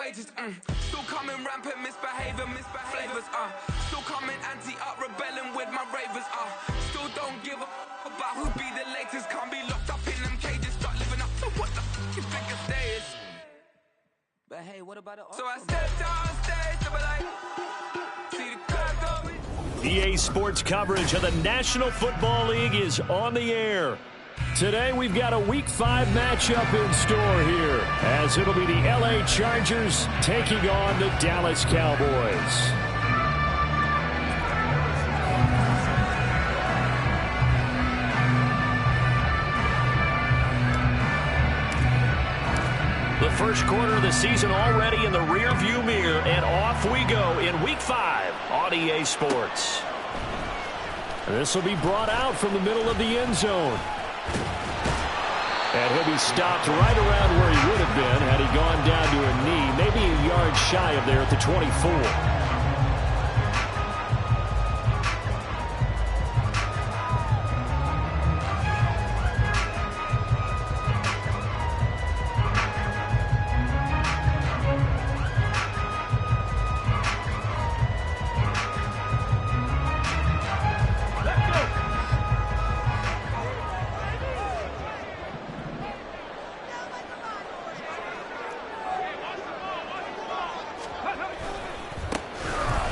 wages. Still coming rampant, misbehavers. Still coming anti-up, rebelling with my ravers. Still don't give a about who be the latest. Can't be locked up in them cages. Start living up to what the you think a day is. But hey, what about it? So I stepped on stage to be like, see the crowd going. EA Sports coverage of the National Football League is on the air. Today we've got a Week 5 matchup in store here, as it'll be the LA Chargers taking on the Dallas Cowboys. The first quarter of the season already in the rear-view mirror, and off we go in Week 5 on EA Sports. This will be brought out from the middle of the end zone. And he'll be stopped right around where he would have been had he gone down to a knee, maybe a yard shy of there at the 24.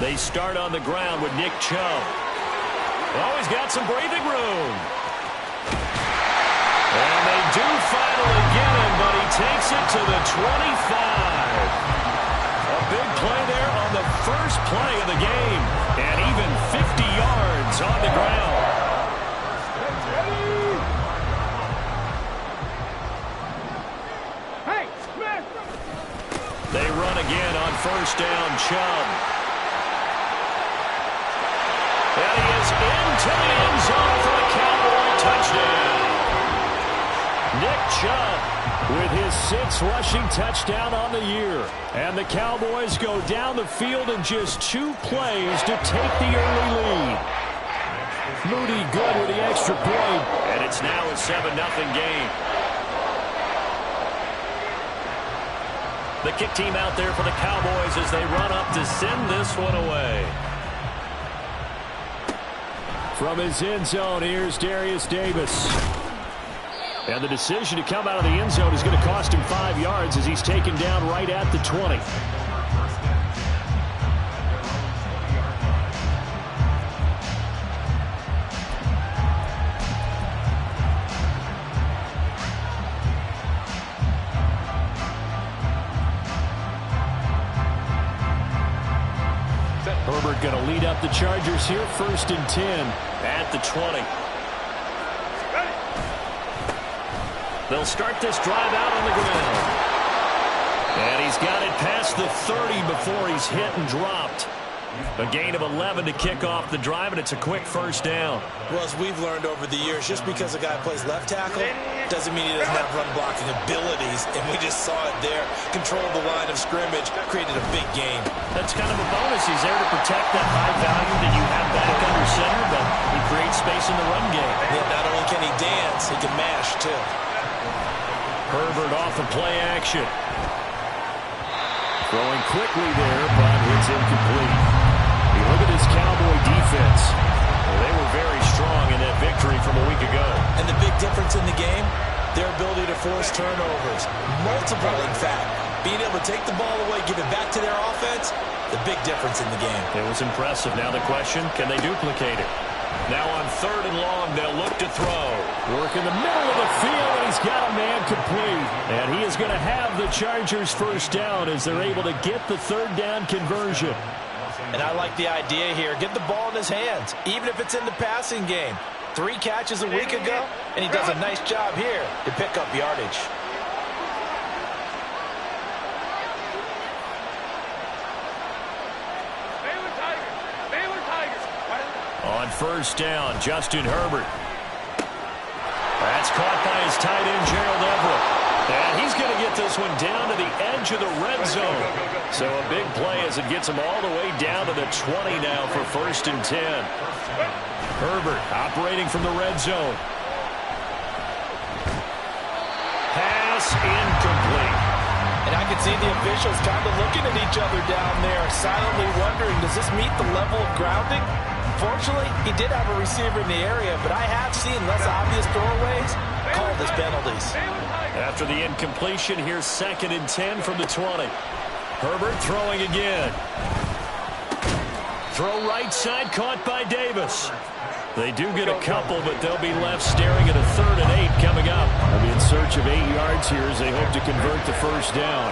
They start on the ground with Nick Chubb. Oh, he's got some breathing room. And they do finally get him, but he takes it to the 25. A big play there on the first play of the game. And even 50 yards on the ground. They run again on first down, Chubb. And he is into the end zone for the Cowboy touchdown. Nick Chubb with his 6th rushing touchdown on the year. And the Cowboys go down the field in just 2 plays to take the early lead. Moody good with the extra point. And it's now a 7-0 game. The kick team out there for the Cowboys as they run up to send this one away. From his end zone, here's Darius Davis. And the decision to come out of the end zone is going to cost him 5 yards as he's taken down right at the 20. Herbert going to lead up the Chargers here, 1st and 10 at the 20. They'll start this drive out on the ground. And he's got it past the 30 before he's hit and dropped. A gain of 11 to kick off the drive, and it's a quick first down. Well, as we've learned over the years, just because a guy plays left tackle doesn't mean he doesn't have run blocking abilities, and we just saw it there. Controlled the line of scrimmage, created a big game. That's kind of a bonus. He's there to protect that high value that you have back under center, but he creates space in the run game. Yeah, not only can he dance, he can mash, too. Herbert off of play action. Throwing quickly there, but it's incomplete. You look at this Cowboy defense. Well, they were very strong in that victory from a week ago. And the big difference in the game, their ability to force turnovers. Multiple, in fact. Being able to take the ball away, give it back to their offense, the big difference in the game. It was impressive. Now the question, can they duplicate it? Now on 3rd and long, they'll look to throw. Work in the middle of the field, and he's got a man complete. And he is going to have the Chargers first down as they're able to get the 3rd down conversion. And I like the idea here. Get the ball in his hands, even if it's in the passing game. 3 catches a week ago, and he does a nice job here to pick up yardage. On first down, Justin Herbert. That's caught by his tight end, Gerald Everett. And he's going to get this one down to the edge of the red zone. So a big play as it gets him all the way down to the 20 now for 1st and 10. Herbert operating from the red zone. Pass incomplete. And I can see the officials kind of looking at each other down there, silently wondering, does this meet the level of grounding? Fortunately, he did have a receiver in the area, but I have seen less obvious throwaways called as penalties. After the incompletion, here's 2nd and 10 from the 20. Herbert throwing again. Throw right side, caught by Davis. They do get a couple, but they'll be left staring at a 3rd and 8 coming up. They'll be in search of 8 yards here as they hope to convert the first down.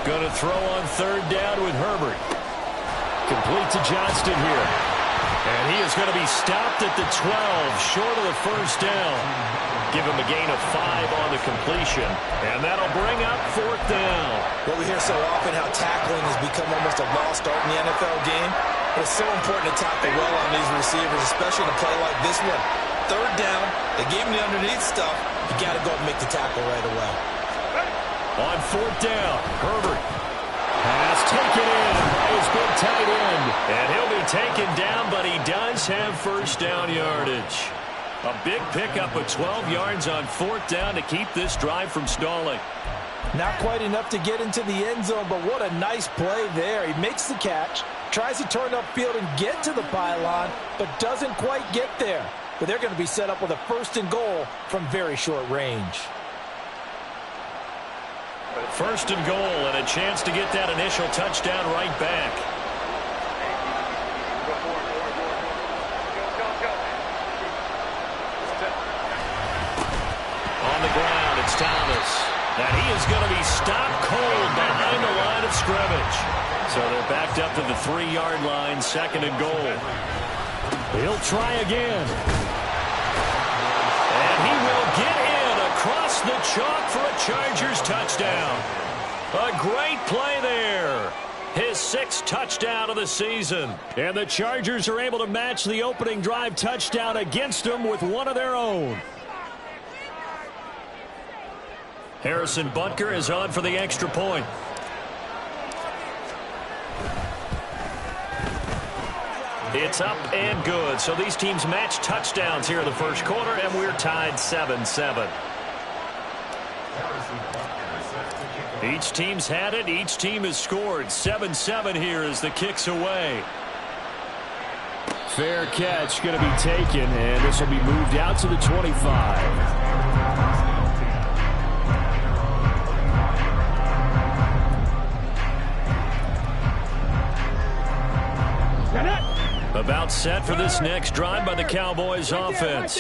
Going to throw on 3rd down with Herbert. Complete to Johnston here. And he is going to be stopped at the 12, short of the first down. Give him a gain of 5 on the completion. And that'll bring up 4th down. Well, we hear so often how tackling has become almost a lost art in the NFL game. But it's so important to tackle well on these receivers, especially in a play like this one. 3rd down, they gave him the underneath stuff. You got to go and make the tackle right away. On 4th down, Herbert. Pass taken in by his big tight end. And he'll be taken down, but he does have first down yardage. A big pickup of 12 yards on 4th down to keep this drive from stalling. Not quite enough to get into the end zone, but what a nice play there. He makes the catch, tries to turn upfield and get to the pylon, but doesn't quite get there. But they're going to be set up with a 1st and goal from very short range. 1st and goal, and a chance to get that initial touchdown right back. On the ground, it's Thomas. And he is going to be stopped cold behind the line of scrimmage. So they're backed up to the 3-yard line, 2nd and goal. He'll try again. And he will get in across the chalk for a Chargers touchdown. A great play there. His 6th touchdown of the season. And the Chargers are able to match the opening drive touchdown against them with one of their own. Harrison Butker is on for the extra point. It's up and good. So these teams match touchdowns here in the first quarter, and we're tied 7-7. Each team's had it. Each team has scored. 7-7 here as the kick's away. Fair catch going to be taken, and this will be moved out to the 25. About set for this next drive by the Cowboys offense.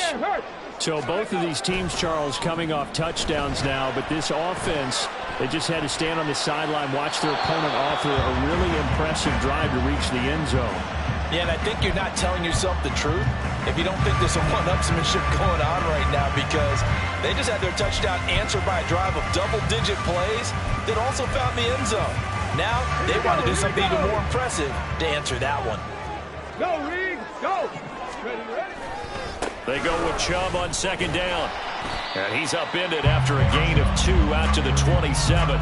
So both of these teams, Charles, coming off touchdowns now, but this offense, they just had to stand on the sideline, watch their opponent offer a really impressive drive to reach the end zone. Yeah, and I think you're not telling yourself the truth if you don't think there's some one-upsmanship going on right now, because they just had their touchdown answered by a drive of double-digit plays that also found the end zone. Now they want to do something even more impressive to answer that one. Go, Reed, go! Ready, ready? They go with Chubb on 2nd down. And he's upended after a gain of 2 out to the 27.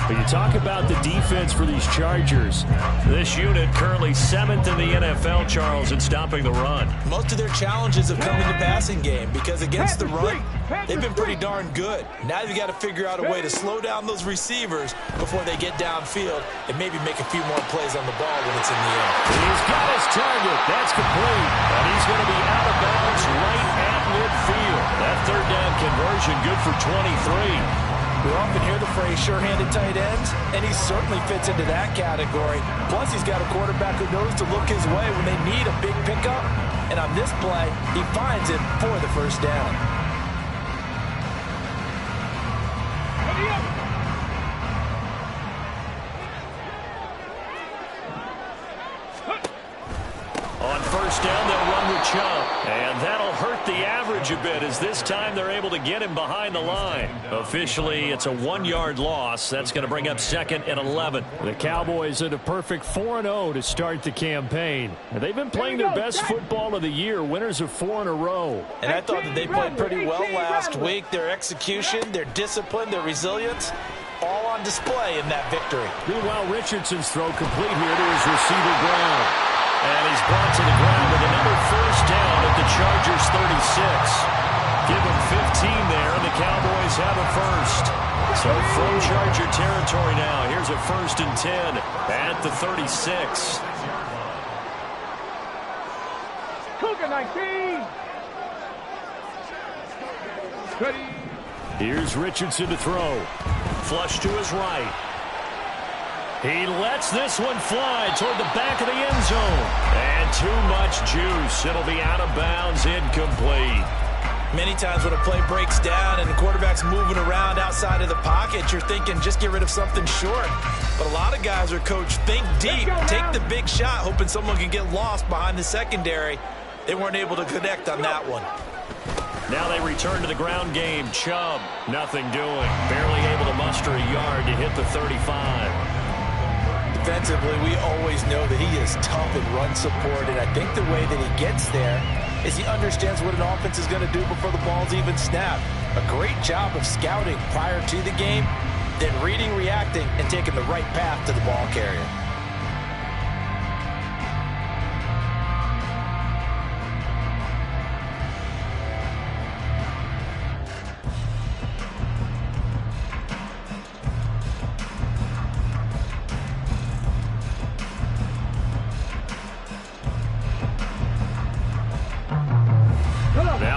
But you talk about the defense for these Chargers. This unit currently 7th in the NFL, Charles, in stopping the run. Most of their challenges have come in the passing game because against the run, they've been pretty darn good. Now you've got to figure out a way to slow down those receivers before they get downfield and maybe make a few more plays on the ball when it's in the air. He's got his target. That's complete. And he's going to be out of bounds right at midfield. That 3rd down conversion good for 23. We often hear the phrase sure-handed tight ends, and he certainly fits into that category. Plus, he's got a quarterback who knows to look his way when they need a big pickup. And on this play, he finds it for the first down. On 1st down, they'll run with Chubb. And that'll hurt the average a bit as this time they're able to get him behind the line. Officially, it's a 1-yard loss. That's going to bring up 2nd and 11. The Cowboys at a perfect 4-0 to start the campaign. And they've been playing their best football of the year, winners of 4 in a row. And I thought that they played pretty well last week. Their execution, their discipline, their resilience, all on display in that victory. Meanwhile, Richardson's throw complete here to his receiver Brown. And he's brought to the ground with another first down at the Chargers 36. Give him 15 there, and the So from Charger territory now, here's a 1st and 10 at the 36. Cougar 19. Ready. Here's Richardson to throw. Flush to his right. He lets this one fly toward the back of the end zone. And too much juice. It'll be out of bounds, incomplete. Many times when a play breaks down and the quarterback's moving around outside of the pocket, you're thinking just get rid of something short. But a lot of guys are coached, think deep, take the big shot, hoping someone can get lost behind the secondary. They weren't able to connect on that one. Now they return to the ground game. Chubb, nothing doing. Barely able to muster a yard to hit the 35. Defensively, we always know that he is tough in run support, and I think the way that he gets there is he understands what an offense is going to do before the ball's even snapped. A great job of scouting prior to the game, then reading, reacting, and taking the right path to the ball carrier.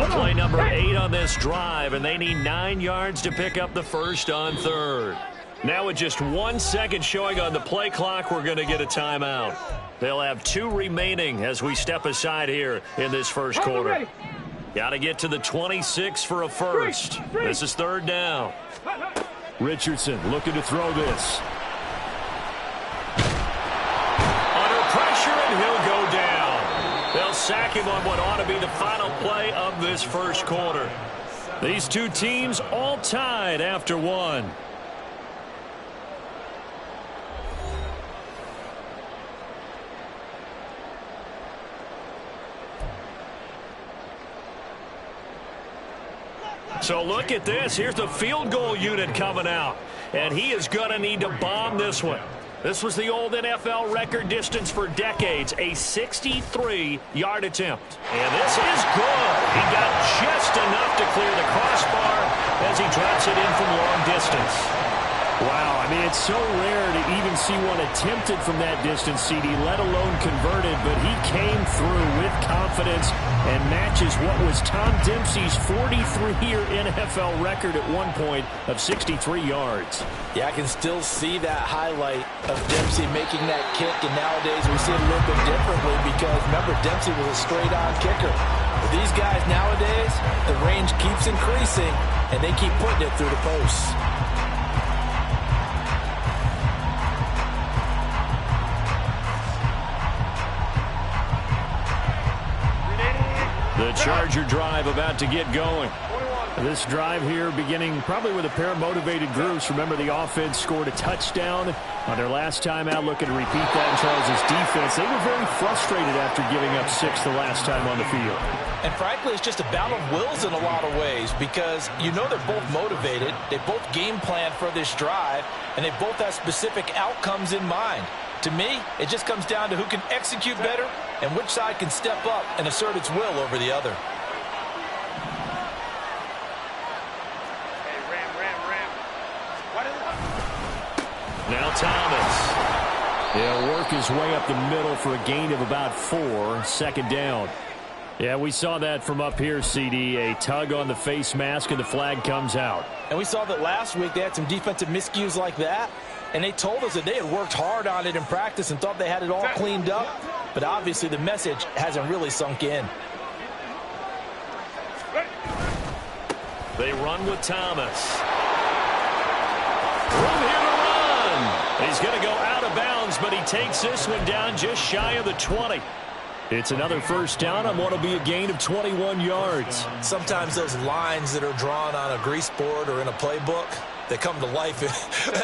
Play number 8 on this drive, and they need 9 yards to pick up the first on 3rd. Now with just 1 second showing on the play clock, we're going to get a timeout. They'll have 2 remaining as we step aside here in this first quarter. Got to get to the 26 for a first. This is 3rd down. Richardson looking to throw this. Under pressure, and he'll go down. They'll sack him on what ought to be the final play of this first quarter. These two teams all tied after 1. So look at this. Here's the field goal unit coming out. And he is going to need to bomb this one. This was the old NFL record distance for decades, a 63-yard attempt. And this is good. He got just enough to clear the crossbar as he drops it in from long distance. Wow, I mean, it's so rare to even see one attempted from that distance, CD, let alone converted, but he came through with confidence and matches what was Tom Dempsey's 43-year NFL record at one point of 63 yards. Yeah, I can still see that highlight of Dempsey making that kick, and nowadays we see it a little bit differently because, remember, Dempsey was a straight-on kicker. But these guys nowadays, the range keeps increasing, and they keep putting it through the posts. The Charger drive about to get going. This drive here beginning probably with a pair of motivated groups. Remember, the offense scored a touchdown on their last time out. Looking to repeat that in Charles' defense. They were very frustrated after giving up 6 the last time on the field. And frankly, it's just a battle of wills in a lot of ways because you know they're both motivated. They both game plan for this drive, and they both have specific outcomes in mind. To me, it just comes down to who can execute better and which side can step up and assert its will over the other. Now Thomas. He'll work his way up the middle for a gain of about 4, 2nd down. Yeah, we saw that from up here, CD. A tug on the face mask, and the flag comes out. And we saw that last week they had some defensive miscues like that. And they told us that they had worked hard on it in practice and thought they had it all cleaned up. But obviously the message hasn't really sunk in. They run with Thomas. Room here to run. He's going to go out of bounds, but he takes this one down just shy of the 20. It's another first down on what will be a gain of 21 yards. Sometimes those lines that are drawn on a grease board or in a playbook, they come to life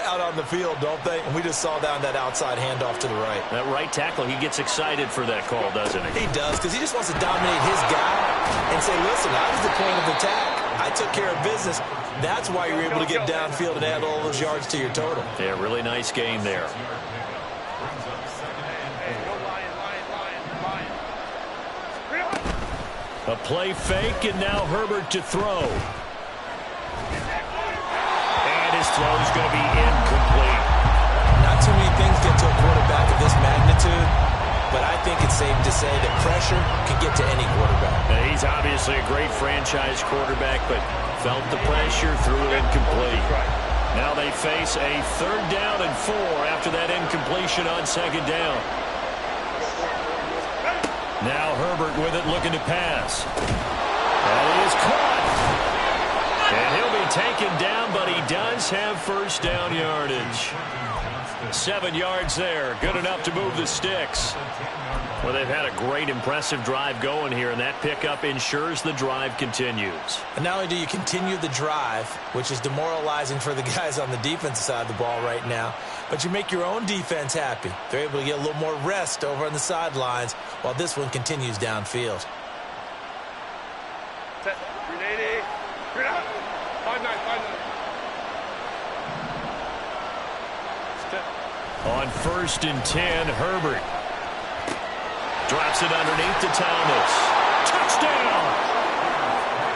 out on the field, don't they? And we just saw down that outside handoff to the right. That right tackle, he gets excited for that call, doesn't he? He does, because he just wants to dominate his guy and say, listen, I was the point of attack. I took care of business. That's why you're able to get downfield and add all those yards to your total. Yeah, really nice game there. A play fake, and now Herbert to throw. And his throw is going to be incomplete. Not too many things get to a quarterback of this magnitude, but I think it's safe to say that pressure can get to any quarterback. Now, he's obviously a great franchise quarterback, but felt the pressure, threw it incomplete. Now they face a 3rd down and 4 after that incompletion on 2nd down. Now Herbert with it, looking to pass. That is caught. And he'll be taken down, but he does have 1st down yardage. 7 yards there, good enough to move the sticks. Well, they've had a great, impressive drive going here, and that pickup ensures the drive continues. And not only do you continue the drive, which is demoralizing for the guys on the defensive side of the ball right now, but you make your own defense happy. They're able to get a little more rest over on the sidelines while this one continues downfield. Set. 380. 5-9. On 1st and 10, Herbert drops it underneath to Thomas. Touchdown!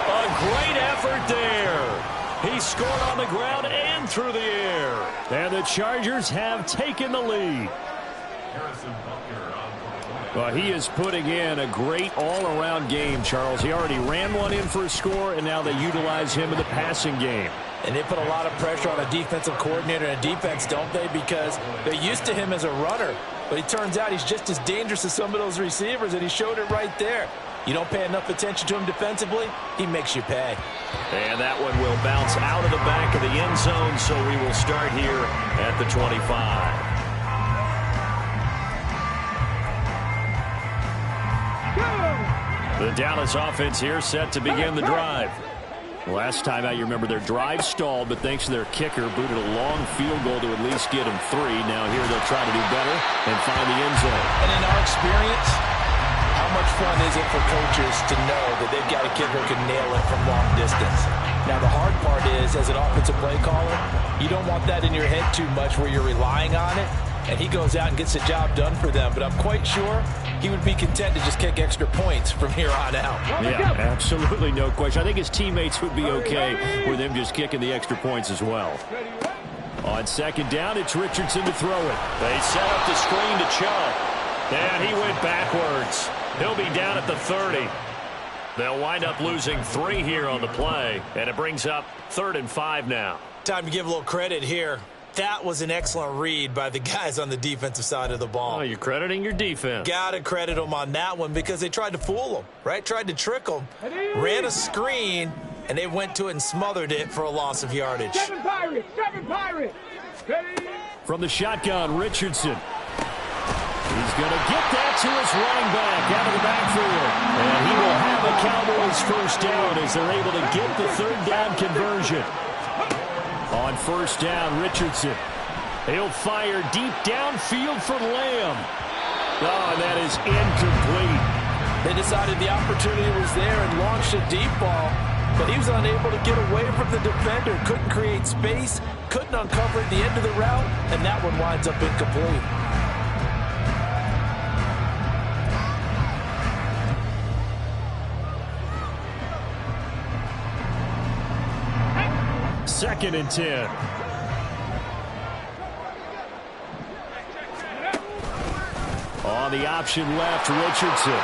A great effort there. He scored on the ground and through the air. And the Chargers have taken the lead. Well, he is putting in a great all-around game, Charles. He already ran one in for a score, and now they utilize him in the passing game. And they put a lot of pressure on a defensive coordinator and a defense, don't they? Because they're used to him as a runner. But it turns out he's just as dangerous as some of those receivers, and he showed it right there. You don't pay enough attention to him defensively, he makes you pay. And that one will bounce out of the back of the end zone, so we will start here at the 25. The Dallas offense here set to begin the drive. Last time out, you remember their drive stalled, but thanks to their kicker, booted a long field goal to at least get them 3. Now here they'll try to do better and find the end zone. And in our experience, how much fun is it for coaches to know that they've got a kicker who can nail it from long distance? Now the hard part is, as an offensive play caller, you don't want that in your head too much where you're relying on it, and he goes out and gets the job done for them. But I'm quite sure he would be content to just kick extra points from here on out. Yeah, absolutely no question. I think his teammates would be okay with him just kicking the extra points as well. On 2nd down, it's Richardson to throw it. They set up the screen to Chubb. And he went backwards. He'll be down at the 30. They'll wind up losing 3 here on the play, and it brings up 3rd and 5 now. Time to give a little credit here. That was an excellent read by the guys on the defensive side of the ball. Oh, you're crediting your defense. Gotta credit them on that one because they tried to fool them, right? Tried to trick them. Ran a screen, and they went to it and smothered it for a loss of yardage. 7 Pirates. 7 Pirates. Ready? From the shotgun, Richardson. He's going to get that to his running back out of the backfield. And he will have the Cowboys 1st down as they're able to get the 3rd down conversion. On 1st down, Richardson. He'll fire deep downfield for Lamb. Oh, and that is incomplete. They decided the opportunity was there and launched a deep ball, but he was unable to get away from the defender. Couldn't create space, couldn't uncover at the end of the route, and that one winds up incomplete. 2nd and 10. On the option left, Richardson.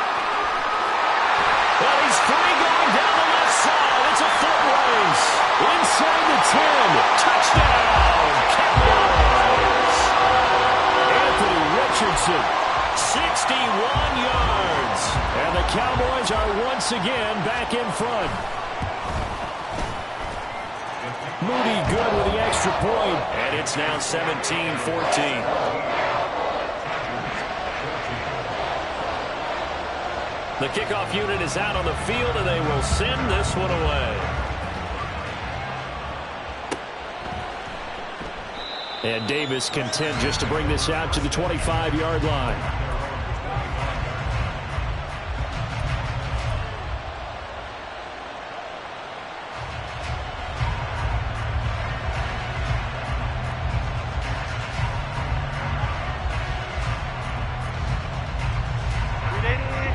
Well, he's free going down the left side. It's a foot race. Inside the 10. Touchdown, Cowboys. Anthony Richardson, 61 yards. And the Cowboys are once again back in front. Moody good with the extra point. And it's now 17-14. The kickoff unit is out on the field, and they will send this one away. And Davis content just to bring this out to the 25-yard line.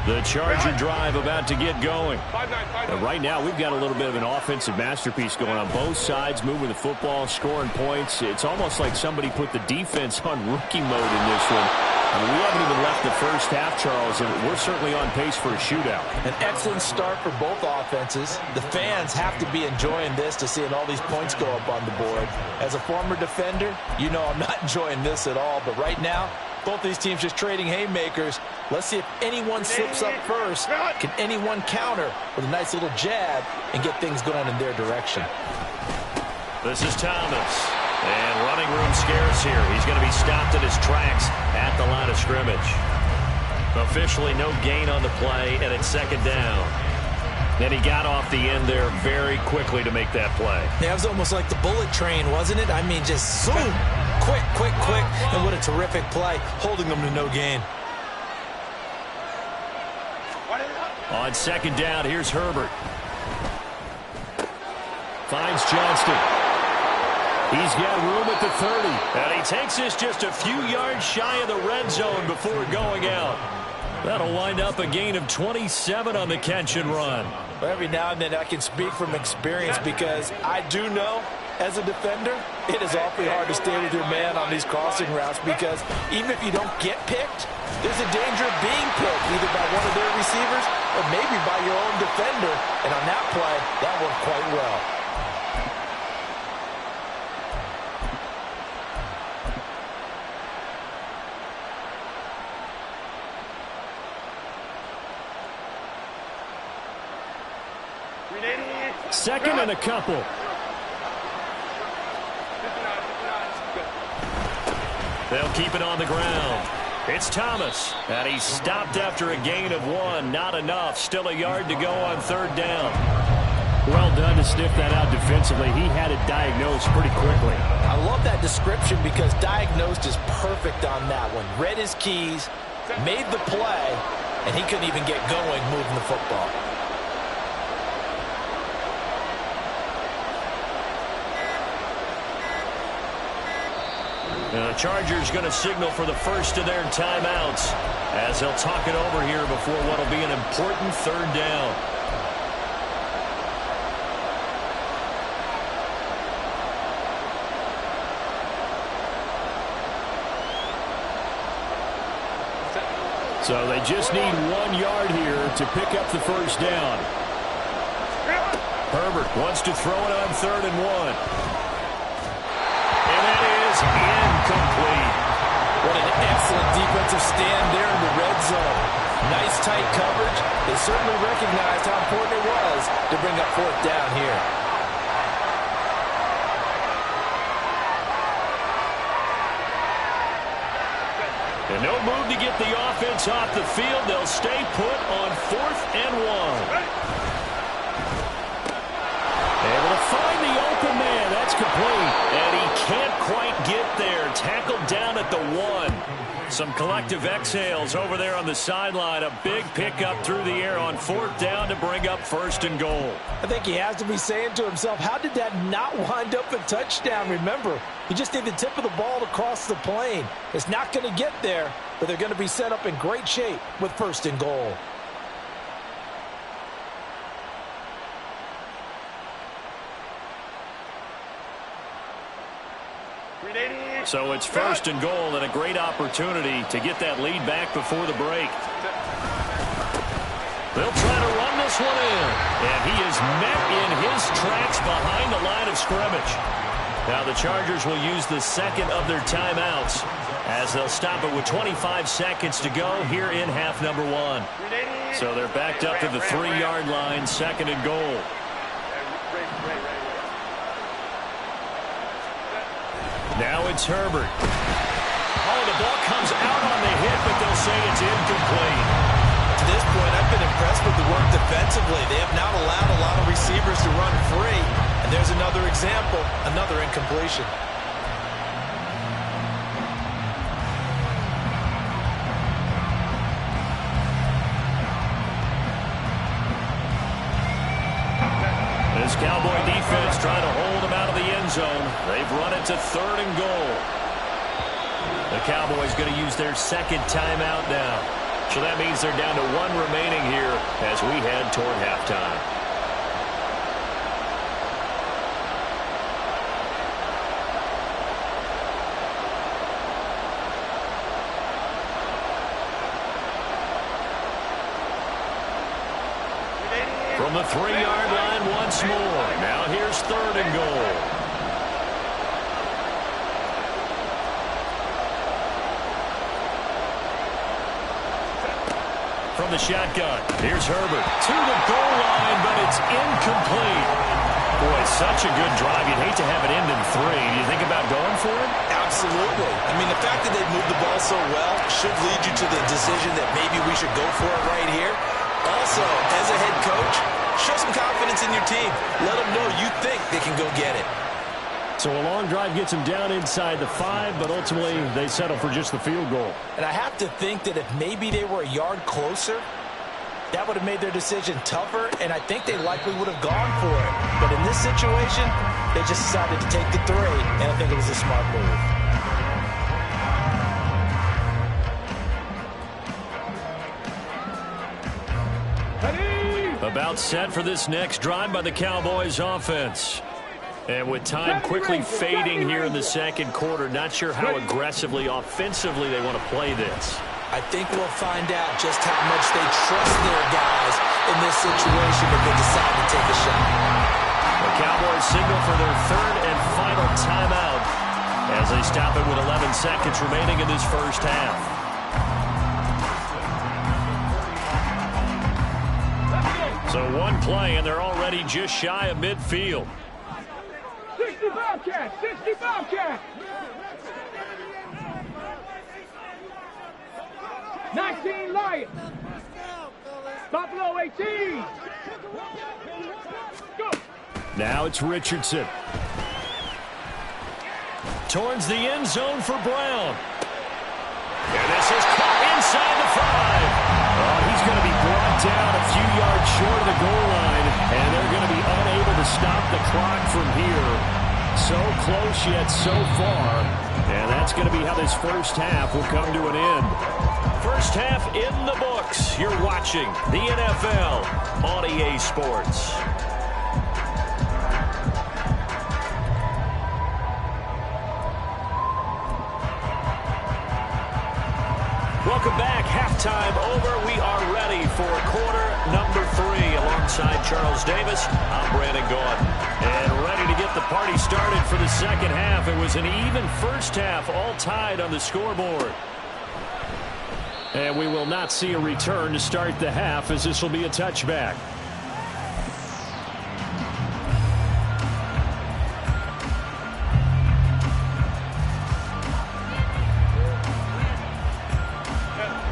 The Charger drive about to get going. And right now, we've got a little bit of an offensive masterpiece going on both sides, moving the football, scoring points. It's almost like somebody put the defense on rookie mode in this one. I mean, we haven't even left the first half, Charles, and we're certainly on pace for a shootout. An excellent start for both offenses. The fans have to be enjoying this to seeing all these points go up on the board. As a former defender, you know I'm not enjoying this at all, but right now, both these teams just trading haymakers. Let's see if anyone slips up first. Can anyone counter with a nice little jab and get things going in their direction? This is Thomas. And running room scarce here. He's going to be stopped in his tracks at the line of scrimmage. Officially no gain on the play, and it's second down. And he got off the end there very quickly to make that play. That was almost like the bullet train, wasn't it? I mean, just zoom. Quick, quick, quick. And what a terrific play, holding them to no gain. On second down, here's Herbert. Finds Johnston. He's got room at the 30. And he takes this just a few yards shy of the red zone before going out. That'll wind up a gain of 27 on the catch and run. Every now and then I can speak from experience because I do know, as a defender, it is awfully hard to stay with your man on these crossing routes because even if you don't get picked, there's a danger of being picked either by one of their receivers or maybe by your own defender. And on that play, that worked quite well. Second and a couple. They'll keep it on the ground. It's Thomas, and he's stopped after a gain of 1. Not enough. Still a yard to go on third down. Well done to sniff that out defensively. He had it diagnosed pretty quickly. I love that description because diagnosed is perfect on that one. Read his keys, made the play, and he couldn't even get going moving the football. The Chargers going to signal for the first of their timeouts as they'll talk it over here before what will be an important third down. So they just need 1 yard here to pick up the first down. Herbert wants to throw it on 3rd and 1. Incomplete. What an excellent defensive stand there in the red zone. Nice tight coverage. They certainly recognized how important it was to bring up 4th down here. And no move to get the offense off the field. They'll stay put on 4th and 1. Able to find the open man. That's complete. And he can't quite get there. Tackled down at the 1. Some collective exhales over there on the sideline. A big pickup through the air on 4th down to bring up 1st and goal. I think he has to be saying to himself, how did that not wind up a touchdown? Remember, you just need the tip of the ball to cross the plane. It's not going to get there, but they're going to be set up in great shape with 1st and goal. So it's 1st and goal and a great opportunity to get that lead back before the break. They'll try to run this one in. And he is met in his tracks behind the line of scrimmage. Now the Chargers will use the second of their timeouts as they'll stop it with 25 seconds to go here in half number 1. So they're backed up to the 3-yard line, 2nd and goal. Now it's Herbert. Oh, the ball comes out on the hit, but they'll say it's incomplete. To this point, I've been impressed with the work defensively. They have not allowed a lot of receivers to run free. And there's another example, another incompletion. This Cowboy defense trying to hold him out of the end zone. They've run it to 3rd and goal. The Cowboys going to use their second timeout now. So that means they're down to 1 remaining here as we head toward halftime. From the 3-yard line once more. Now here's 3rd and goal. From the shotgun, here's Herbert to the goal line, but it's incomplete. Boy, such a good drive. You'd hate to have it end in 3. Do you think about going for it? Absolutely. I mean, the fact that they moved the ball so well should lead you to the decision that maybe we should go for it right here. Also, as a head coach, show some confidence in your team. Let them know you think they can go get it. So a long drive gets them down inside the 5, but ultimately they settle for just the field goal. And I have to think that if maybe they were a yard closer, that would have made their decision tougher, and I think they likely would have gone for it. But in this situation, they just decided to take the 3, and I think it was a smart move. About set for this next drive by the Cowboys offense. And with time quickly fading here in the second quarter, not sure how aggressively, offensively they want to play this. I think we'll find out just how much they trust their guys in this situation if they decide to take a shot. The Cowboys signal for their 3rd and final timeout as they stop it with 11 seconds remaining in this first half. So 1 play, and they're already just shy of midfield. 60 Bobcats! 60 Bobcats! 19 Lions! Buffalo 18! Go! Now it's Richardson. Towards the end zone for Brown. And this is caught inside the 5. Oh, he's going to be brought down a few yards short of the goal line, and they're going to be unable to stop the clock from here. So close yet so far, and that's going to be how this first half will come to an end. First half in the books. You're watching the NFL on EA Sports. Welcome back. Halftime over. We are ready for quarter number 3. Alongside Charles Davis, I'm Brandon Gaudin. And ready to get the party started for the second half. It was an even first half, all tied on the scoreboard. And we will not see a return to start the half, as this will be a touchback.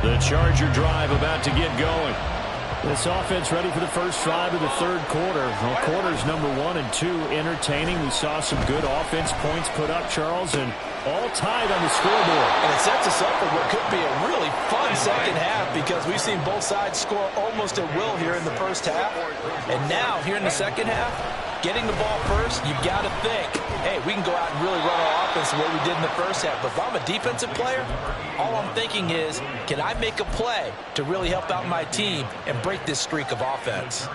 The Charger drive about to get going. This offense ready for the first drive of the 3rd quarter. Well, quarters number 1 and 2 entertaining. We saw some good offense points put up, Charles, and all tied on the scoreboard. And it sets us up for what could be a really fun second half because we've seen both sides score almost at will here in the first half. And now, here in the second half, getting the ball first, you've got to think, hey, we can go out and really run our offense the way we did in the first half. But if I'm a defensive player, all I'm thinking is, can I make a play to really help out my team and break this streak of offense?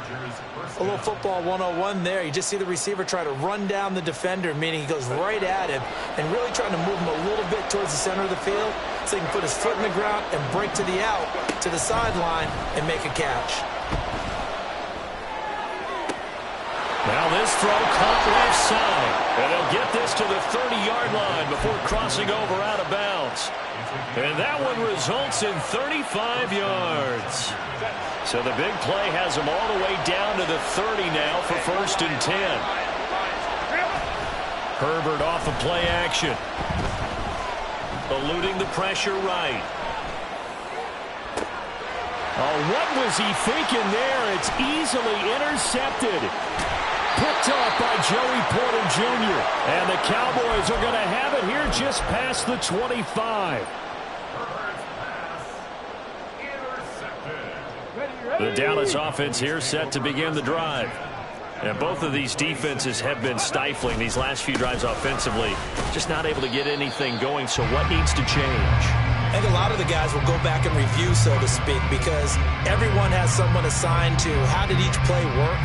A little football 101 there. You just see the receiver try to run down the defender, meaning he goes right at him and really trying to move him a little bit towards the center of the field so he can put his foot in the ground and break to the out, to the sideline, and make a catch. Now this throw caught left side. And they'll get this to the 30-yard line before crossing over out of bounds. And that one results in 35 yards. So the big play has them all the way down to the 30 now for 1st and 10. Herbert off of play action. Eluding the pressure right. Oh, what was he thinking there? It's easily intercepted. Picked up by Joey Porter Jr. And the Cowboys are going to have it here just past the 25. The Dallas offense here set to begin the drive. And both of these defenses have been stifling these last few drives offensively. Just not able to get anything going, so what needs to change? I think a lot of the guys will go back and review, so to speak, because everyone has someone assigned to how did each play work.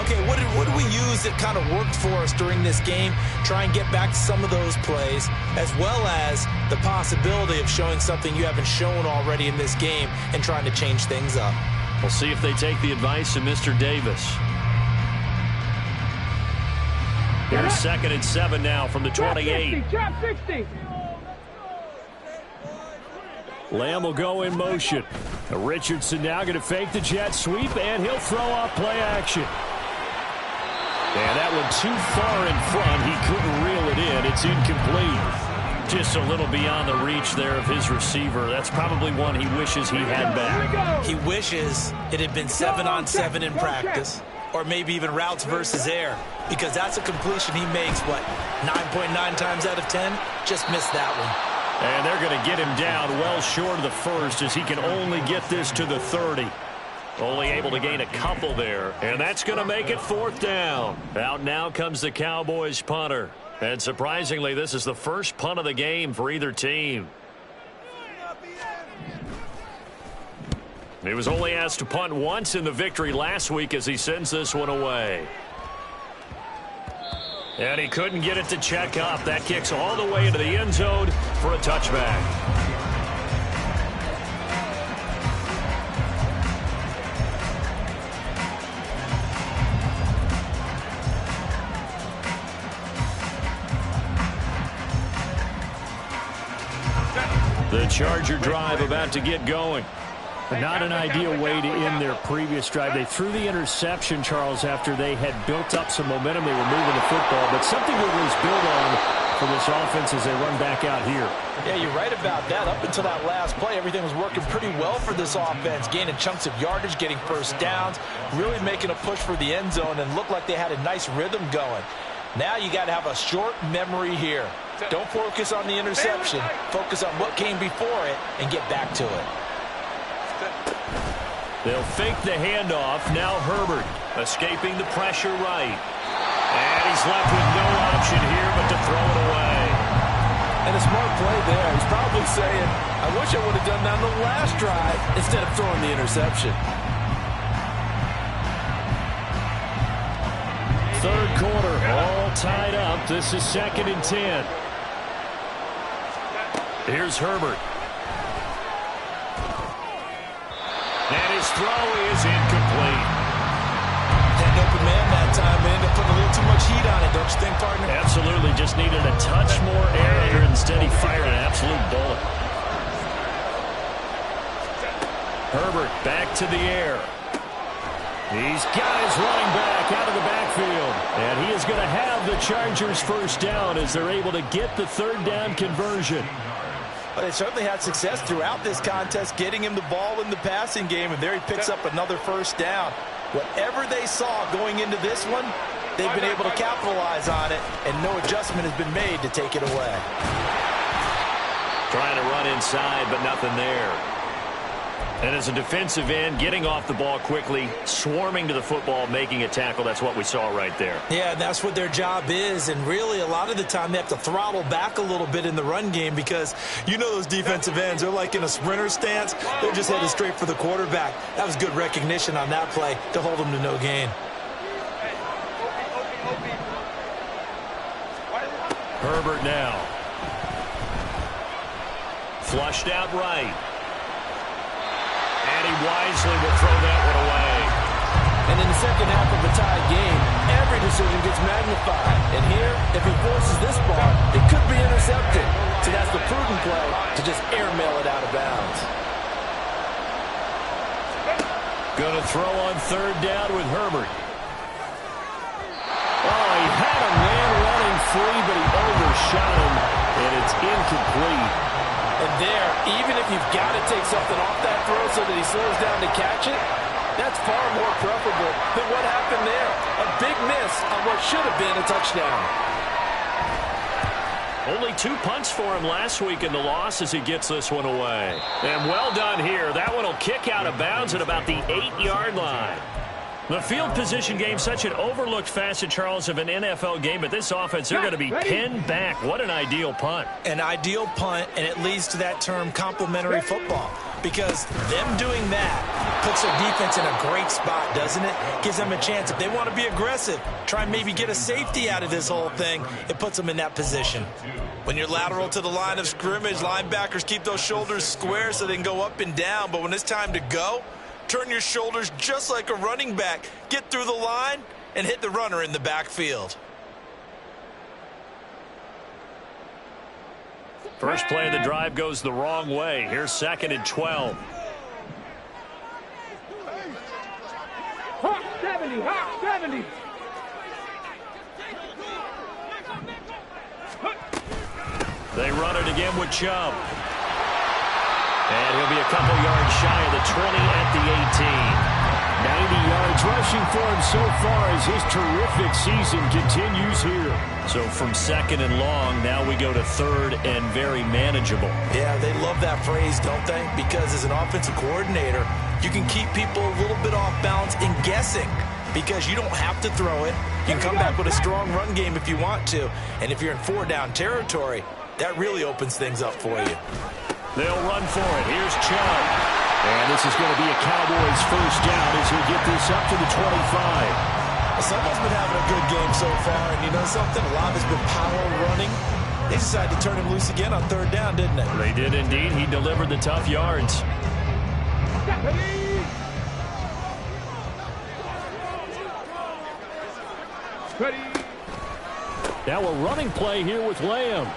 Okay, what did we use that kind of worked for us during this game? Try and get back to some of those plays, as well as the possibility of showing something you haven't shown already in this game and trying to change things up. We'll see if they take the advice of Mr. Davis. Here's 2nd and 7 now from the 28. Trap 60. Lamb will go in motion. Richardson now going to fake the jet sweep, and he'll throw off play action. And that one too far in front. He couldn't reel it in. It's incomplete. Just a little beyond the reach there of his receiver. That's probably one he wishes he had back. He wishes it had been 7-on-7 in practice, or maybe even routes versus air, because that's a completion he makes, 9.9 times out of 10? Just missed that one. And they're going to get him down well short of the first, as he can only get this to the 30. Only able to gain a couple there. And that's going to make it 4th down. Out now comes the Cowboys punter. And surprisingly, this is the first punt of the game for either team. He was only asked to punt once in the victory last week as he sends this one away. And he couldn't get it to check up. That kicks all the way into the end zone for a touchback. The Charger drive about to get going. Not an ideal way to end their previous drive. They threw the interception, Charles, after they had built up some momentum. They were moving the football, but something that was built on for this offense as they run back out here. Yeah, you're right about that. Up until that last play, everything was working pretty well for this offense, gaining chunks of yardage, getting first downs, really making a push for the end zone, and looked like they had a nice rhythm going. Now you got to have a short memory here. Don't focus on the interception. Focus on what came before it and get back to it. They'll fake the handoff. Now Herbert escaping the pressure right. And he's left with no option here but to throw it away. And a smart play there. He's probably saying, I wish I would have done that on the last drive instead of throwing the interception. Third quarter, all tied up. This is 2nd and 10. Here's Herbert. And his throw is incomplete. Had open man that time, man. They put a little too much heat on it, don't you think, partner? Absolutely. Just needed a touch more air under it. Instead, he fired an absolute bullet. Herbert back to the air. He's got his running back out of the backfield. And he is going to have the Chargers first down as they're able to get the 3rd down conversion. But they certainly had success throughout this contest, getting him the ball in the passing game, and there he picks up another first down. Whatever they saw going into this one, they've been able to capitalize on it, and no adjustment has been made to take it away. Trying to run inside, but nothing there. And as a defensive end, getting off the ball quickly, swarming to the football, making a tackle, that's what we saw right there. Yeah, and that's what their job is, and really a lot of the time they have to throttle back a little bit in the run game because you know those defensive ends, they're like in a sprinter stance. They're just headed straight for the quarterback. That was good recognition on that play to hold them to no gain. Herbert now. Flushed out right. And he wisely will throw that one away. And in the second half of a tied game, every decision gets magnified. And here, if he forces this ball, it could be intercepted. So that's the prudent play to just airmail it out of bounds. Going to throw on 3rd down with Herbert. Oh, he had a man running free, but he overshot him, and it's incomplete. And there, even if you've got to take something off that throw so that he slows down to catch it, that's far more preferable than what happened there. A big miss on what should have been a touchdown. Only 2 punts for him last week in the loss as he gets this one away. And well done here. That one will kick out of bounds at about the 8-yard line. The field position game, such an overlooked facet, Charles, of an NFL game, but this offense, they're going to be pinned back. What an ideal punt. An ideal punt, and it leads to that term complementary football, because them doing that puts their defense in a great spot, doesn't it? Gives them a chance. If they want to be aggressive, try and maybe get a safety out of this whole thing, it puts them in that position. When you're lateral to the line of scrimmage, linebackers keep those shoulders square so they can go up and down, but when it's time to go, turn your shoulders just like a running back. Get through the line and hit the runner in the backfield. First play of the drive goes the wrong way. Here's 2nd and 12. Hot 70, hot 70. They run it again with Chubb. And he'll be a couple yards shy of the 20 at the 18. 90 yards rushing for him so far as his terrific season continues here. So from 2nd and long, now we go to 3rd and very manageable. Yeah, they love that phrase, don't they? Because as an offensive coordinator, you can keep people a little bit off balance in guessing, because you don't have to throw it. You can come back with a strong run game if you want to. And if you're in 4-down territory, that really opens things up for you. They'll run for it. Here's Chubb. And this is going to be a Cowboys first down as he'll get this up to the 25. Someone's been having a good game so far, and you know something? A lot has been power running. They decided to turn him loose again on 3rd down, didn't they? They did indeed. He delivered the tough yards. Ready. Now a running play here with Lamb.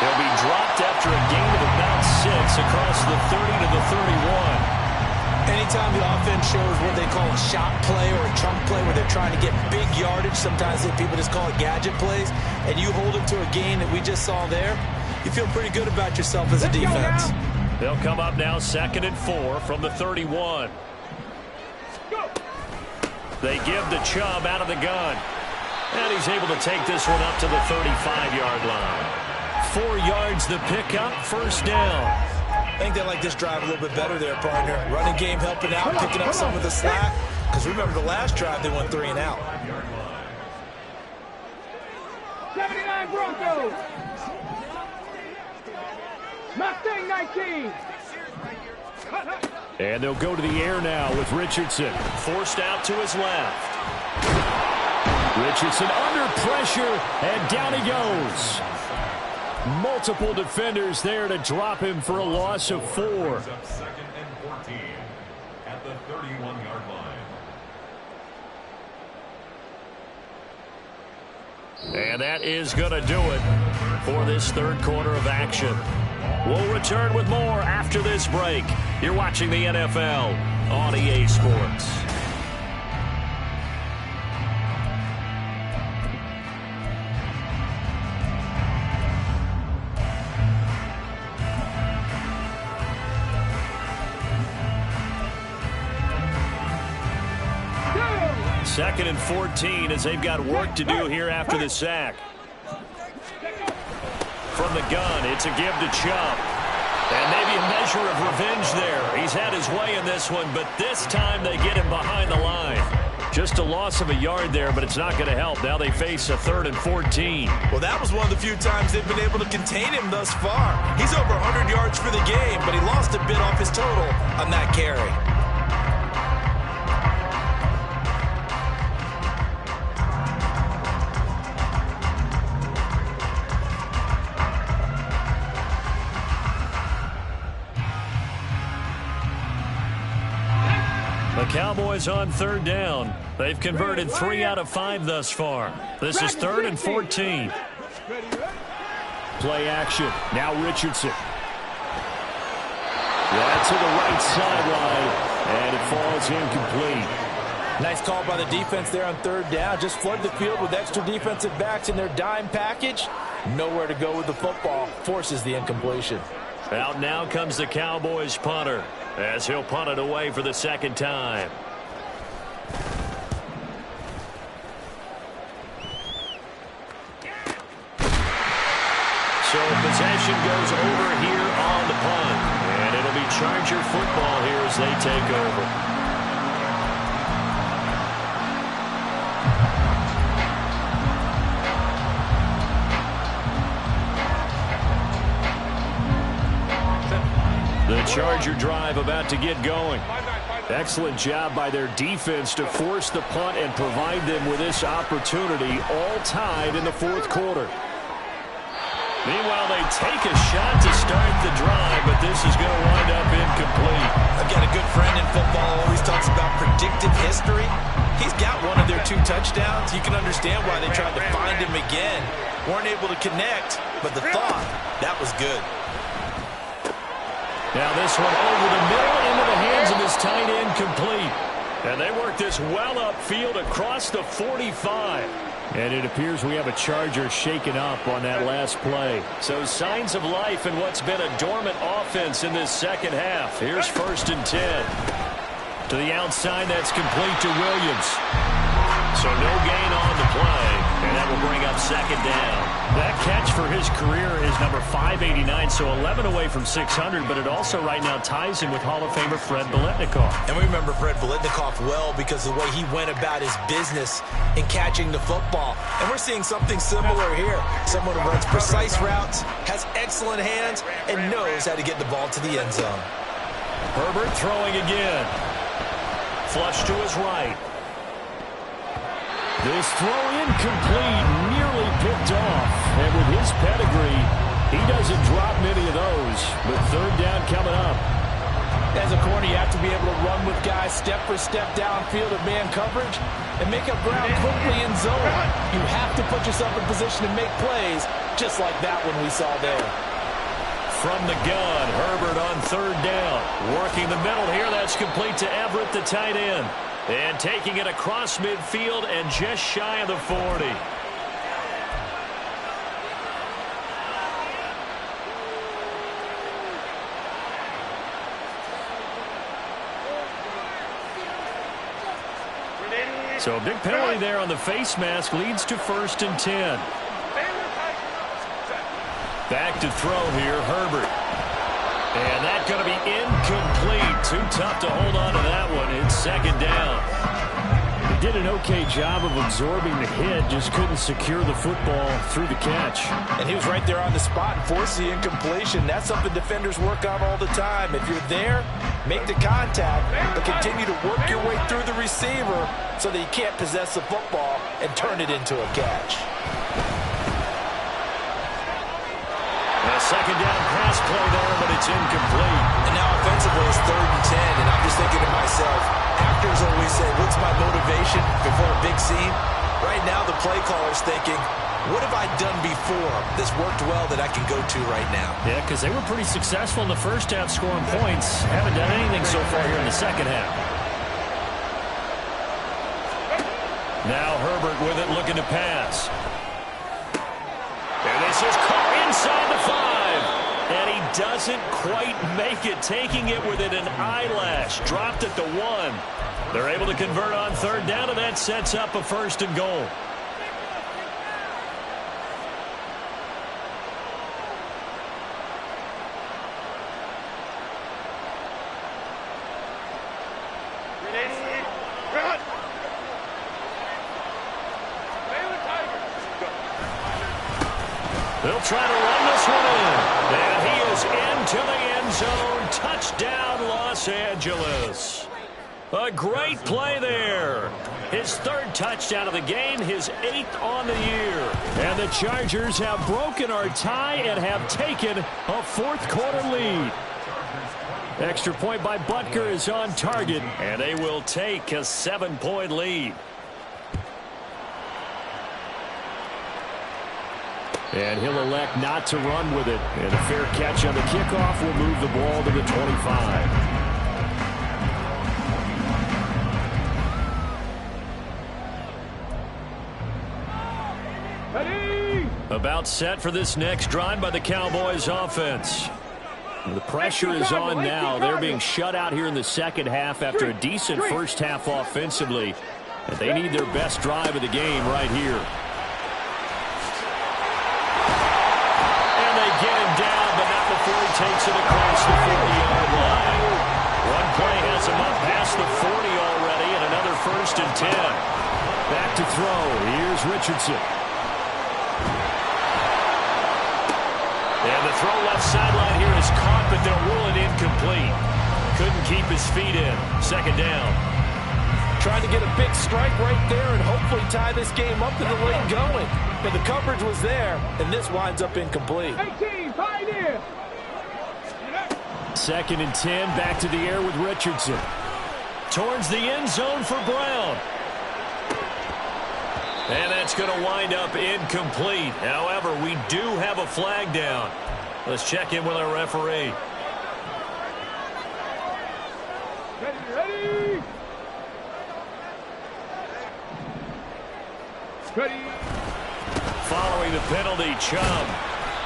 He'll be dropped after a gain of about 6 across the 30 to the 31. Anytime the offense shows what they call a shot play or a chunk play where they're trying to get big yardage, sometimes people just call it gadget plays, and you hold them to a gain that we just saw there, you feel pretty good about yourself as a defense. They'll come up now 2nd and 4 from the 31. They give the Chubb out of the gun. And he's able to take this one up to the 35-yard line. 4 yards the pickup, first down. I think they like this drive a little bit better there, partner. Running game helping out, picking up some of the slack. Because remember the last drive, they went 3 and out. 79 Broncos. Mustang 19. And they'll go to the air now with Richardson. Forced out to his left. Richardson under pressure, and down he goes. Multiple defenders there to drop him for a loss of 4. 2nd and 14 at the 31-yard line. And that is going to do it for this 3rd quarter of action. We'll return with more after this break. You're watching the NFL on EA Sports. Second and 14 as they've got work to do here after the sack. From the gun, it's a give to Chubb. And maybe a measure of revenge there. He's had his way in this one, but this time they get him behind the line. Just a loss of a yard there, but it's not going to help. Now they face a 3rd and 14. Well, that was one of the few times they've been able to contain him thus far. He's over 100 yards for the game, but he lost a bit off his total on that carry. The Cowboys on 3rd down. They've converted 3 out of 5 thus far. This is 3rd and 14. Play action. Now Richardson. Yeah, to the right sideline, and it falls incomplete. Nice call by the defense there on 3rd down. Just flood the field with extra defensive backs in their dime package. Nowhere to go with the football. Forces the incompletion. Out now comes the Cowboys punter, as he'll punt it away for the 2nd time. So possession goes over here on the punt, and it'll be Charger football here as they take over. The Charger drive about to get going. Excellent job by their defense to force the punt and provide them with this opportunity, all tied in the fourth quarter. Meanwhile, they take a shot to start the drive, but this is going to wind up incomplete. I've got a good friend in football who always talks about predictive history. He's got one of their 2 touchdowns. You can understand why they tried to find him again. Weren't able to connect, but the thought, that was good. Now this one over the middle into the hands of his tight end, complete. And they work this well upfield across the 45. And it appears we have a Charger shaken up on that last play. So signs of life in what's been a dormant offense in this second half. Here's 1st and 10. To the outside, that's complete to Williams. So no gain on the play, and that will bring up 2nd down. That catch for his career is number 589, so 11 away from 600, but it also right now ties him with Hall of Famer Fred Biletnikoff. And we remember Fred Biletnikoff well because of the way he went about his business in catching the football. And we're seeing something similar here. Someone who runs precise routes, has excellent hands, and knows how to get the ball to the end zone. Herbert throwing again. Flush to his right. This throw incomplete, nearly picked off. And with his pedigree, he doesn't drop many of those. But 3rd down coming up. As a corner, you have to be able to run with guys step for step downfield of man coverage and make up ground quickly in zone. You have to put yourself in position to make plays, just like that one we saw there. From the gun, Herbert on 3rd down. Working the middle here, that's complete to Everett, the tight end. And taking it across midfield and just shy of the 40. So a big penalty there on the face mask leads to 1st and 10. Back to throw here, Herbert. And that's going to be incomplete. Too tough to hold on to that one. It's 2nd down. He did an okay job of absorbing the hit, just couldn't secure the football through the catch. And he was right there on the spot and forced the incompletion. That's something defenders work on all the time. If you're there, make the contact, but continue to work your way through the receiver so that you can't possess the football and turn it into a catch. A 2nd down pass play there, but it's incomplete. And now offensively it's 3rd and 10, and I'm just thinking to myself, actors always say, what's my motivation before a big scene? Right now the play caller's thinking, what have I done before that's worked well that I can go to right now? Yeah, because they were pretty successful in the first half scoring points. Haven't done anything so far here in the second half. Now Herbert with it, looking to pass. And this is caught inside the 5. And he doesn't quite make it, taking it within an eyelash. Dropped at the 1. They're able to convert on 3rd down, and that sets up a 1st and goal. They'll try to run this one in. And he is into the end zone. Touchdown, Los Angeles. A great play there. His 3rd touchdown of the game, his 8th on the year. And the Chargers have broken our tie and have taken a 4th quarter lead. Extra point by Butker is on target, and they will take a 7-point lead. And he'll elect not to run with it. And a fair catch on the kickoff will move the ball to the 25. Ready? About set for this next drive by the Cowboys offense. The pressure is on now. They're being shut out here in the second half after a decent first half offensively. And they need their best drive of the game right here. And they get him down, but not before he takes it across the 40-yard line. first and 10. Back to throw. Here's Richardson. And the throw left sideline here is caught, but they'll rule it incomplete. Couldn't keep his feet in. Second down. Trying to get a big strike right there and hopefully tie this game up in the late going. But the coverage was there, and this winds up incomplete. 18, pioneer. Second and 10, back to the air with Richardson. Towards the end zone for Brown. And that's going to wind up incomplete. However, we do have a flag down. Let's check in with our referee. Ready. Ready. Following the penalty, Chubb.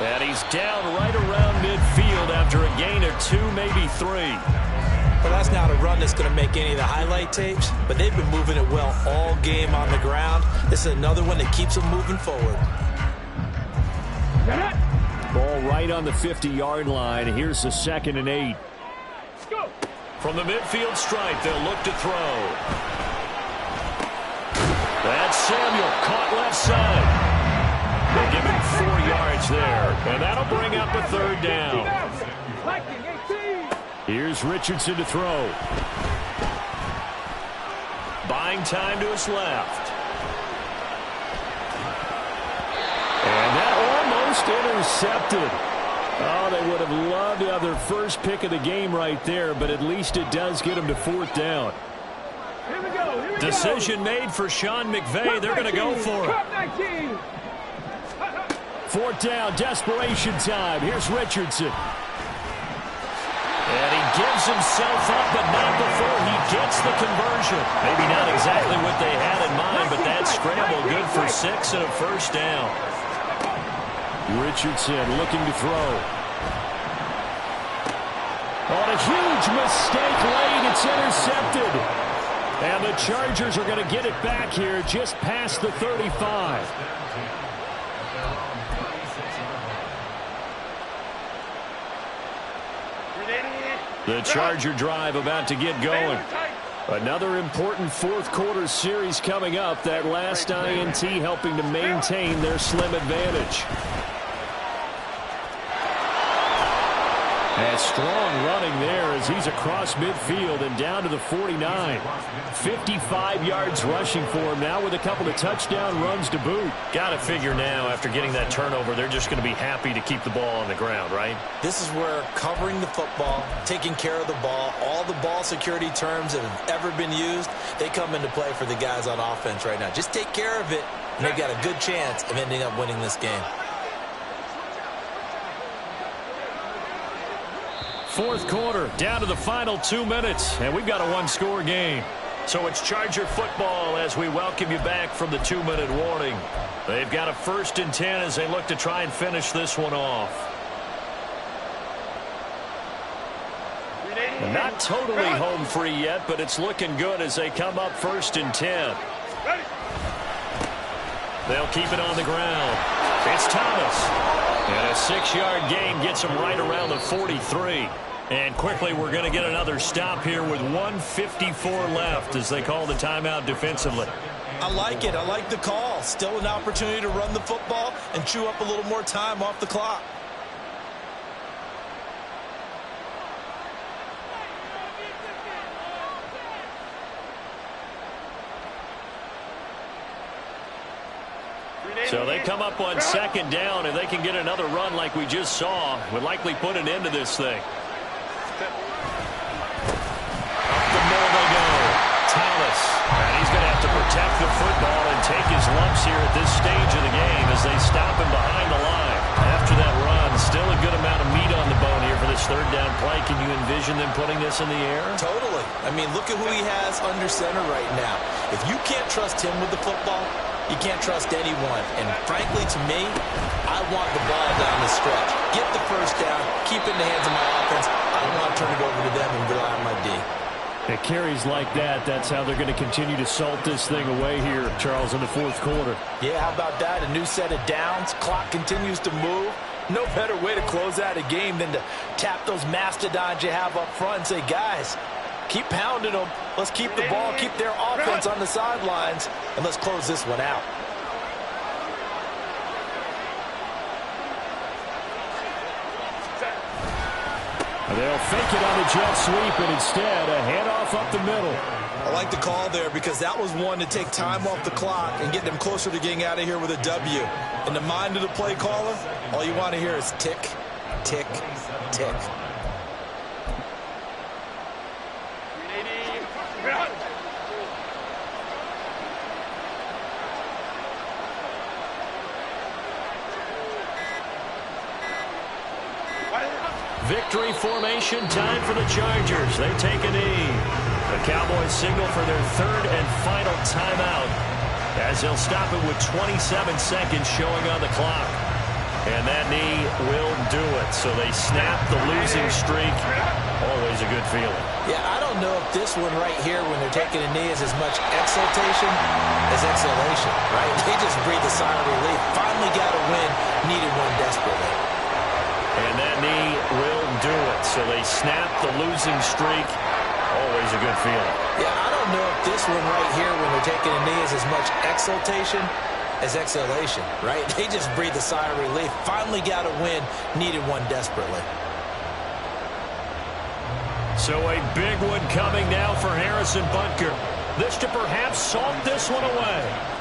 And he's down right around midfield after a gain of 2, maybe 3. Well, that's not a run that's going to make any of the highlight tapes, but they've been moving it well all game on the ground. This is another one that keeps them moving forward. Ball right on the 50-yard line. Here's the 2nd and 8. Go. From the midfield stripe, they'll look to throw. That's Samuel, caught left side. They give him 4 yards there, and that'll bring up a 3rd down. Here's Richardson to throw. Buying time to his left. And that almost intercepted. Oh, they would have loved to have their first pick of the game right there, but at least it does get them to 4th down. Here we go. Decision made for Sean McVay. They're going to go for it. 4th down, desperation time. Here's Richardson. And he gives himself up, but not before he gets the conversion. Maybe not exactly what they had in mind, but that scramble good for 6 and a 1st down. Richardson looking to throw. On a huge mistake late, it's intercepted. And the Chargers are going to get it back here just past the 35. The Charger drive about to get going. Another important 4th quarter series coming up. That last INT helping to maintain their slim advantage. And strong running there as he's across midfield and down to the 49. 55 yards rushing for him now with a couple of touchdown runs to boot. Got to figure now after getting that turnover, they're just going to be happy to keep the ball on the ground, right? This is where covering the football, taking care of the ball, all the ball security terms that have ever been used, they come into play for the guys on offense right now. Just take care of it, and they've got a good chance of ending up winning this game. 4th quarter, down to the final 2 minutes, and we've got a 1-score game. So it's Charger football as we welcome you back from the 2-minute warning. They've got a 1st and 10 as they look to try and finish this one off. And not totally home free yet, but it's looking good as they come up 1st and 10. They'll keep it on the ground. It's Thomas. And a 6-yard gain gets him right around the 43. And quickly we're going to get another stop here with 1:54 left as they call the timeout defensively. I like it. I like the call. Still an opportunity to run the football and chew up a little more time off the clock. So they come up on 2nd down, and they can get another run like we just saw. Would likely put an end to this thing. Up the middle they go. Thomas. And he's going to have to protect the football and take his lumps here at this stage of the game as they stop him behind the line. After that run, still a good amount of meat on the bone here for this 3rd down play. Can you envision them putting this in the air? Totally. I mean, look at who he has under center right now. If you can't trust him with the football, you can't trust anyone. And frankly, to me, I want the ball down the stretch. Get the 1st down, keep it in the hands of my offense. I don't want to turn it over to them and rely on my D. It carries like that. That's how they're going to continue to salt this thing away here, Charles, in the 4th quarter. Yeah, how about that? A new set of downs. Clock continues to move. No better way to close out a game than to tap those mastodons you have up front and say, guys, keep pounding them. Let's keep the ball, keep their offense offense on the sidelines, and let's close this one out. They'll fake it on the jet sweep, and instead a handoff up the middle. I like the call there because that was one to take time off the clock and get them closer to getting out of here with a W. In the mind of the play caller, all you want to hear is tick, tick, tick. Victory formation time for the Chargers. They take a knee. The Cowboys signal for their third and final timeout as they'll stop it with 27 seconds showing on the clock. And that knee will do it. So they snap the losing streak. Always a good feeling. Yeah, I don't know if this one right here when they're taking a knee is as much exultation as exhalation, right? They just breathe a sigh of relief. Finally got a win, needed one desperately. And that knee will do it. So they snap the losing streak. Always a good feeling. Yeah, I don't know if this one right here when they're taking a knee is as much exultation as exhalation, right? They just breathe a sigh of relief. Finally got a win, needed one desperately. So a big one coming now for Harrison Butker. This to perhaps salt this one away.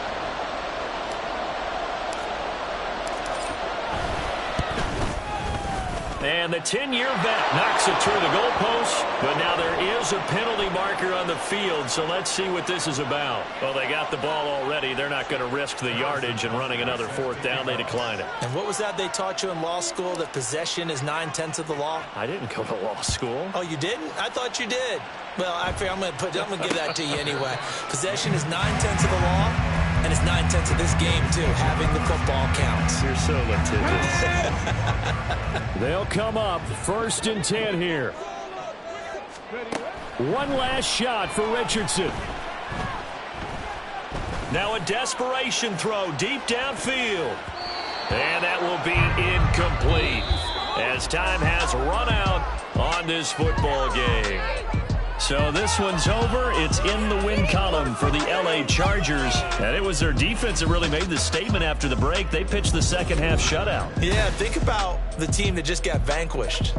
And the 10-year vet knocks it through the goalpost, but now there is a penalty marker on the field, so let's see what this is about. Well, they got the ball already. They're not going to risk the yardage and running another fourth down. They decline it. And what was that they taught you in law school, that possession is 9/10 of the law? I didn't go to law school. Oh, you didn't? I thought you did. Well, I'm going to give that to you anyway. Possession is 9/10 of the law, and it's 9/10 of this game, too. Having the football counts. You're so litigious. They'll come up 1st and 10 here. One last shot for Richardson. Now a desperation throw deep downfield. And that will be incomplete as time has run out on this football game. So this one's over. It's in the win column for the LA Chargers. And it was their defense that really made the statement after the break. They pitched the second half shutout. Yeah, think about the team that just got vanquished.